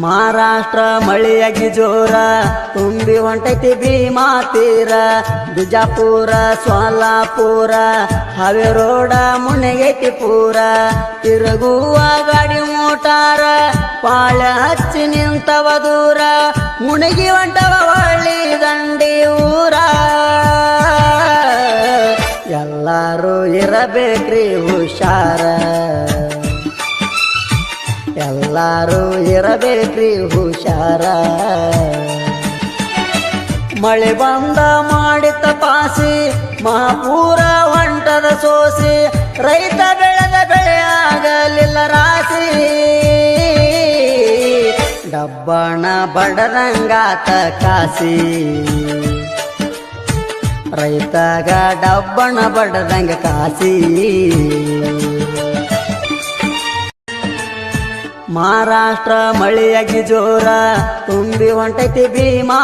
ಮಹಾರಾಷ್ಟ್ರ ಮಳೆಯಾಗಿ ಜೋರ ತುಂಬಿ ಹೊಂಟೈತಿ ಭೀಮಾ ತೀರ ಬಿಜಾಪುರ ಸೋಲಾಪುರ ಹಾವೇರೋಡ ಮುಣಗೈತಿ ಪೂರ ತಿರುಗುವ ಗಾಡಿ ಮೋಟಾರ ಪಾಳ ಹಚ್ಚಿ ನಿಂತವ ದೂರ ಮುಣಗಿ ಹೊಂಟವ ಒಳ್ಳಿ ದಂಡಿ ಊರ ಎಲ್ಲರೂ ಇರಬೇಕ್ರಿ ಹುಷಾರ ಎಲ್ಲರೂ ಇರಬೇಕ್ರಿ ಹುಷಾರ ಮಳೆ ಬಂದ ಮಾಡಿ ತಪಾಸಿ ಮಹಾಪೂರ ಹೊಂಟದ ಸೋಸಿ ರೈತ ಬೆಳೆದ ಬೆಳೆ ಆಗಲಿಲ್ಲ ರಾಸಿ ಡಬ್ಬಣ ಬಡದಂಗಾತ ಕಾಸಿ ರೈತಗ ಡಬ್ಬಣ ಬಡದಂಗ ಕಾಸಿ ಮಹಾರಾಷ್ಟ್ರ ಮಳೆಯಾಗಿ ಜೋರ ತುಂಬಿ ಹೊಂಟೈತಿ ಭೀಮಾ